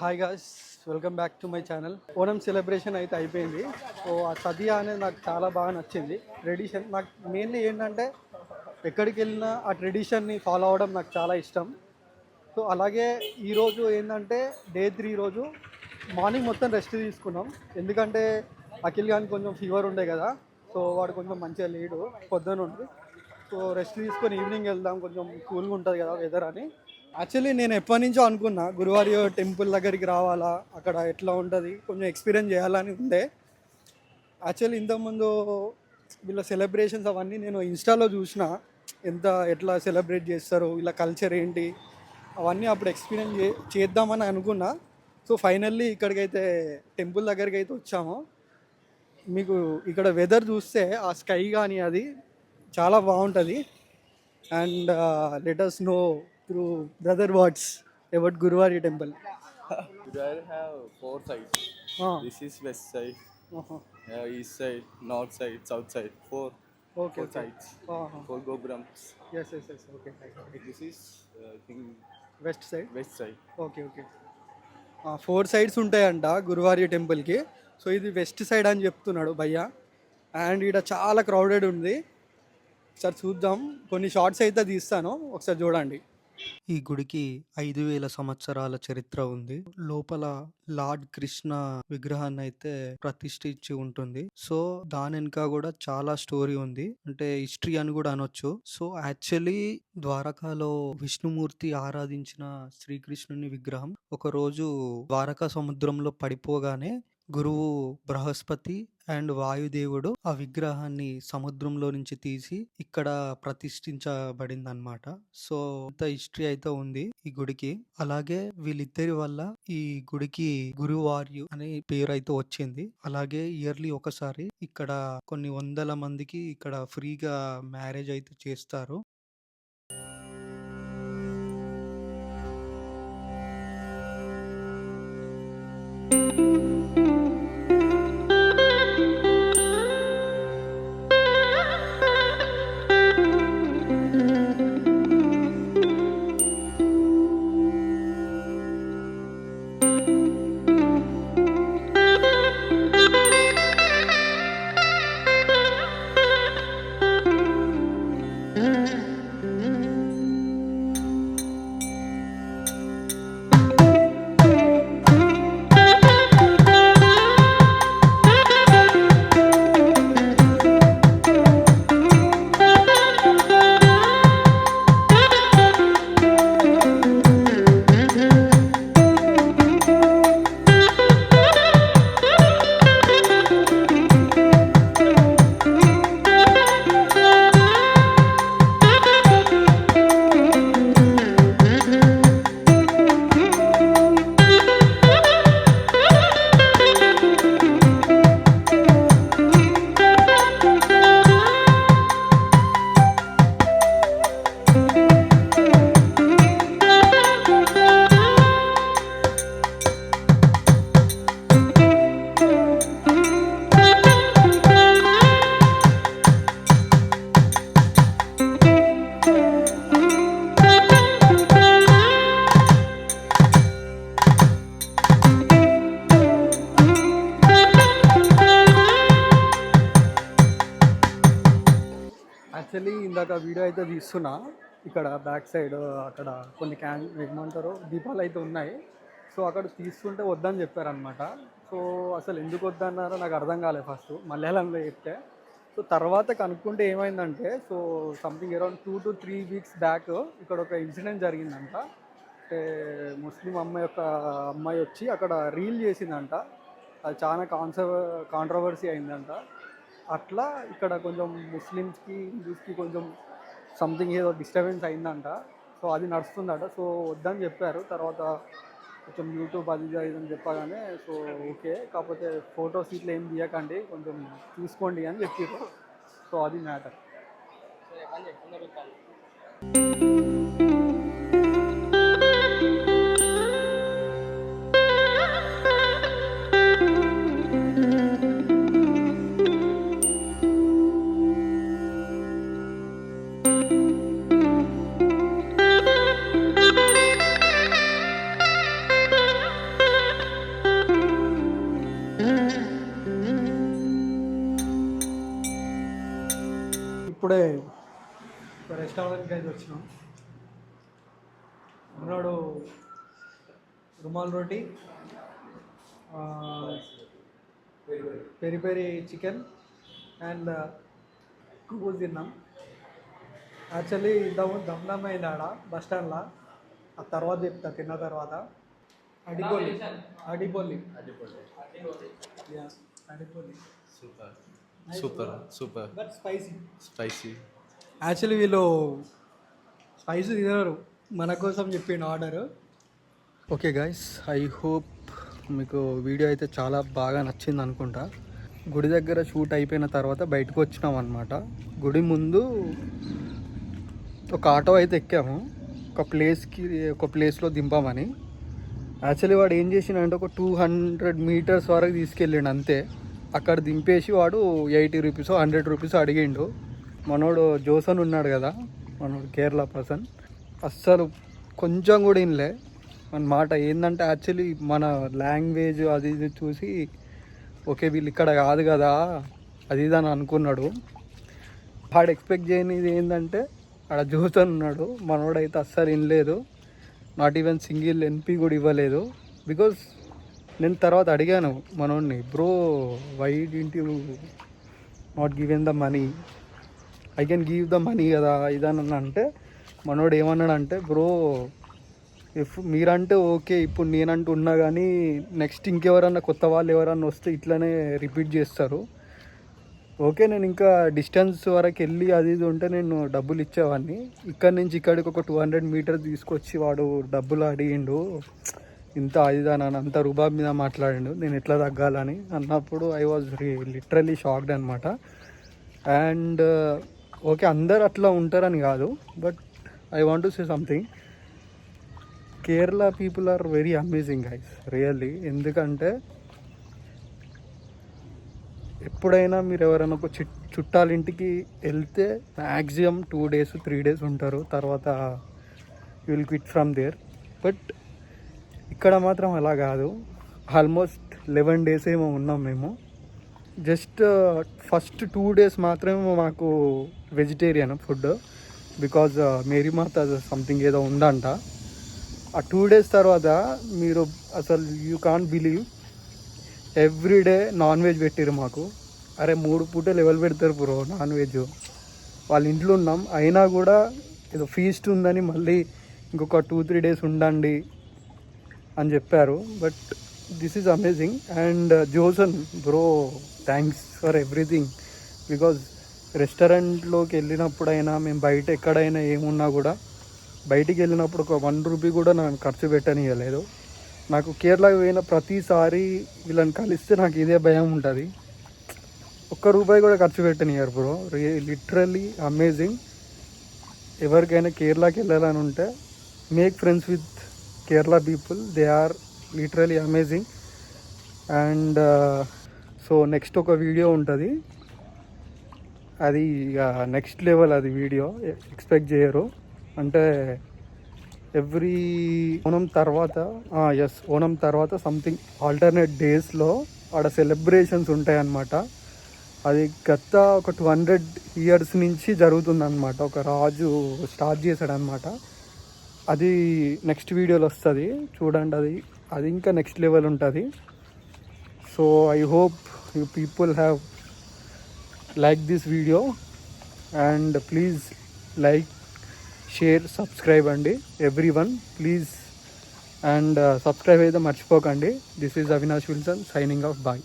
Hi guys, welcome back to my channel. Onam celebration అయితే అయిపోయింది. So ఆ సదియా అనేది నాకు చాలా బాగా నచ్చింది. ట్రెడిషన్ నాకు మెయిన్లీ ఏంటంటే ఎక్కడికి వెళ్ళినా ఆ ట్రెడిషన్ని ఫాలో అవ్వడం నాకు చాలా ఇష్టం. సో అలాగే ఈరోజు ఏంటంటే డే 3 రోజు మార్నింగ్ మొత్తం రెస్ట్ తీసుకున్నాం. ఎందుకంటే అఖిల్ గానికి కొంచెం ఫీవర్ ఉండే కదా, సో వాడు కొంచెం మంచిగా లేడు పొద్దున ఉండి. సో రెస్ట్ తీసుకొని ఈవినింగ్ వెళ్దాం, కొంచెం కూల్గా ఉంటుంది కదా వెదర్ అని. యాక్చువల్లీ నేను ఎప్పటి నుంచో అనుకున్నా గురువారి టెంపుల్ దగ్గరికి రావాలా, అక్కడ ఎట్లా ఉంటుంది కొంచెం ఎక్స్పీరియన్స్ చేయాలని ఉండే. యాక్చువల్లీ ఇంతకుముందు వీళ్ళ సెలబ్రేషన్స్ అవన్నీ నేను ఇన్స్టాలో చూసిన, ఎట్లా సెలబ్రేట్ చేస్తారు, వీళ్ళ కల్చర్ ఏంటి అవన్నీ అప్పుడు ఎక్స్పీరియన్స్ చేద్దామని అనుకున్నా. సో ఫైనల్లీ ఇక్కడికైతే టెంపుల్ దగ్గరికి అయితే వచ్చాము. మీకు ఇక్కడ వెదర్ చూస్తే ఆ స్కై కానీ అది చాలా బాగుంటుంది. And let us know through brother words about Guruvari temple. Gurudwara have four sides. This is west side, east side, north side, south side. Four Okay, okay. sides. Four gopurams. Yes. Okay. This is I think West side. west side. Okay. 4 sides ఉంటాయంట గురువారి టెంపుల్కి. So ఇది west side అని చెప్తున్నాడు భయ్య. And ఇక్కడ చాలా crowded ఉంది. ఒకసారి చూద్దాం, కొన్ని షార్ట్స్ అయితే తీస్తాను, ఒకసారి చూడండి. ఈ గుడికి 5,000 సంవత్సరాల చరిత్ర ఉంది. లోపల లార్డ్ కృష్ణ విగ్రహాన్ని అయితే ప్రతిష్ఠించి ఉంటుంది. సో దాని వెనుక కూడా చాలా స్టోరీ ఉంది, అంటే హిస్టరీ అని కూడా అనొచ్చు. సో యాక్చువల్లీ ద్వారకాలో విష్ణుమూర్తి ఆరాధించిన శ్రీకృష్ణుని విగ్రహం ఒకరోజు ద్వారకా సముద్రంలో పడిపోగానే గురువు బృహస్పతి అండ్ వాయుదేవుడు ఆ విగ్రహాన్ని సముద్రంలో నుంచి తీసి ఇక్కడ ప్రతిష్ఠించబడింది అనమాట. సో ఇంత హిస్టరీ అయితే ఉంది ఈ గుడికి. అలాగే వీళ్ళిద్దరి వల్ల ఈ గుడికి గురువార్యు అనే పేరు అయితే వచ్చింది. అలాగే ఇయర్లీ ఒకసారి ఇక్కడ కొన్ని వందల మందికి ఇక్కడ ఫ్రీగా మ్యారేజ్ అయితే చేస్తారు. యాక్చువల్లీ ఇందాక వీడియో అయితే తీస్తున్నా, ఇక్కడ బ్యాక్ సైడ్ అక్కడ కొన్ని ఏమంటారు దీపాలు అయితే ఉన్నాయి. సో అక్కడ తీసుకుంటే వద్దని చెప్పారనమాట. సో అసలు ఎందుకు వద్దన్నారో నాకు అర్థం కాలేదు ఫస్ట్ మలయాళంలో చెప్తే. సో తర్వాత కనుక్కుంటే ఏమైందంటే, so something around 2 to 3 weeks back ఇక్కడ ఒక ఇన్సిడెంట్ జరిగిందంట. అంటే ముస్లిం అమ్మాయి వచ్చి అక్కడ రీల్ చేసిందంట. అది చాలా కాంట్రవర్సీ అయిందంట. అట్లా ఇక్కడ కొంచెం ముస్లిమ్స్కి హిందూస్కి కొంచెం సంథింగ్ ఏదో డిస్టర్బెన్స్ అయిందంట. సో అది నడుస్తుందట. సో వద్దని చెప్పారు. తర్వాత కొంచెం యూట్యూబ్ అది అని చెప్పగానే సో ఓకే, కాకపోతే ఫొటోస్ ఇట్లా ఏం తీయకండి, కొంచెం చూసుకోండి అని చెప్పారు. సో అది మ్యాటర్. ఇప్పుడే రెస్టారెంట్కి అయితే వచ్చినాం. ఉన్నాడు రుమాల్ రోటీ, పెరి పెరి చికెన్ అండ్ కుబూస్ తిన్నాం. యాక్చువల్లీ దమ్ అయింది ఆడ బస్ స్టాండ్లో. ఆ తర్వాత చెప్తా తిన్న తర్వాత. అడిపోలి అడిపోలి అడిపోలి సూపర్ బట్ స్పైసీ. యాక్చువల్లీ వీళ్ళు స్పైసీ తినరు, మన కోసం చెప్పిండు order. Okay guys, I hope మీకు వీడియో అయితే చాలా బాగా నచ్చింది అనుకుంటా. గుడి దగ్గర షూట్ అయిపోయిన తర్వాత బయటకు వచ్చినాం అనమాట. గుడి ముందు ఒక ఆటో అయితే ఎక్కాము, ఒక ప్లేస్లో దింపామని. యాక్చువల్లీ వాడు ఏం చేసిండంటే ఒక 200 మీటర్స్ వరకు తీసుకెళ్ళిండు అంతే. అక్కడ దింపేసి వాడు 80 రూపీస్ 100 రూపీస్ అడిగిండు. మనోడు జోసన్ ఉన్నాడు కదా, మనోడు కేరళ పర్సన్, అస్సలు కొంచెం కూడా ఇన్లే మన మాట. ఏంటంటే యాక్చువల్లీ మన లాంగ్వేజ్ అది ఇది చూసి ఓకే వీళ్ళు ఇక్కడ కాదు కదా అది ఇది అని అనుకున్నాడు. వాడు ఎక్స్పెక్ట్ చేయనిది ఏంటంటే ఆడ జోసన్ ఉన్నాడు, మనోడైతే అస్సలు వినలేదు. నాట్ ఈవెన్ సింగిల్ ఎన్పీ కూడా ఇవ్వలేదు. బికాజ్ నేను తర్వాత అడిగాను మనోడిని, bro why didn't you not given the money, I can give the money కదా ఇదని అంటే మనోడు ఏమన్నాడంటే, బ్రో ఇఫ్ మీరంటే ఓకే, ఇప్పుడు నేనంటూ ఉన్నా కానీ నెక్స్ట్ ఇంకెవరన్నా కొత్త వాళ్ళు ఎవరన్నా వస్తే ఇట్లనే రిపీట్ చేస్తారు. ఓకే నేను ఇంకా డిస్టెన్స్ వరకు వెళ్ళి అది ఇది ఉంటే నేను డబ్బులు ఇచ్చేవాడిని. ఇక్కడి నుంచి ఇక్కడికి ఒక 200 మీటర్స్ తీసుకొచ్చి వాడు డబ్బులు అడిగిండు. ఇంత అదిదాని అంత రూబాబ్ మీద మాట్లాడిండు. నేను ఎట్లా తగ్గాలని అన్నప్పుడు ఐ వాజ్ లిటరలీ షాక్డ్ అనమాట. అండ్ ఓకే అందరు అట్లా ఉంటారని కాదు, but I want to say something. Kerala people are very amazing guys, really. ఎందుకంటే ఎప్పుడైనా మీరు ఎవరైనా ఒక చుట్టాలింటికి వెళ్తే మ్యాక్సిమం 2 days 3 days ఉంటారు, తర్వాత you will quit from there. But ఇక్కడ మాత్రం అలా కాదు. ఆల్మోస్ట్ 11 days ఏమో ఉన్నాం మేము. జస్ట్ ఫస్ట్ 2 days మాత్రమే మాకు vegetarian food, because Marymata something ఏదో ఉందంట. ఆ 2 days తర్వాత మీరు అసలు you can't believe, everyday non veg పెట్టారు మాకు. అరే 3 పూటలు ఎవరు పెడతారు బ్రో నాన్ వెజ్? వాళ్ళ ఇంట్లో ఉన్నాం అయినా కూడా ఏదో ఫీస్ట్ ఉందని మళ్ళీ ఇంకొక 2-3 days ఉండండి అని చెప్పారు. But this is amazing. And Jason bro, thanks for everything. Because రెస్టారెంట్లోకి వెళ్ళినప్పుడైనా మేము బయట ఎక్కడైనా ఏమున్నా కూడా బయటికి వెళ్ళినప్పుడు ఒక 1 రూపీ కూడా నాకు ఖర్చు పెట్టనియలేదు. నాకు కేరళకి పోయిన ప్రతిసారి వీళ్ళని కలిస్తే నాకు ఇదే భయం ఉంటుంది, 1 రూపాయి కూడా ఖర్చు పెట్టనియరు బ్రో. Literally amazing. ఎవరికైనా కేరళకి వెళ్ళాలని ఉంటే make friends with Kerala people, they are literally amazing. And so next ఒక వీడియో ఉంటుంది, అది ఇక నెక్స్ట్ లెవెల్. అది వీడియో ఎక్స్పెక్ట్ చేయరు. అంటే ఎవ్రీ ఓణం తర్వాత ఓణం తర్వాత సంథింగ్ ఆల్టర్నేట్ డేస్లో ఆడ సెలబ్రేషన్స్ ఉంటాయన్నమాట. అది గత ఒక 200 years నుంచి జరుగుతుందన్నమాట. ఒక రాజు స్టార్ట్ చేశాడనమాట. అది నెక్స్ట్ వీడియోలో వస్తుంది చూడండి. అది ఇంకా నెక్స్ట్ లెవెల్ ఉంటుంది. So I hope you people have like this video and please like, share, subscribe అండి ఎవ్రీవన్ ప్లీజ్. అండ్ సబ్స్క్రైబ్ అయితే మర్చిపోకండి. This is Avinash Wilson signing off. Bye.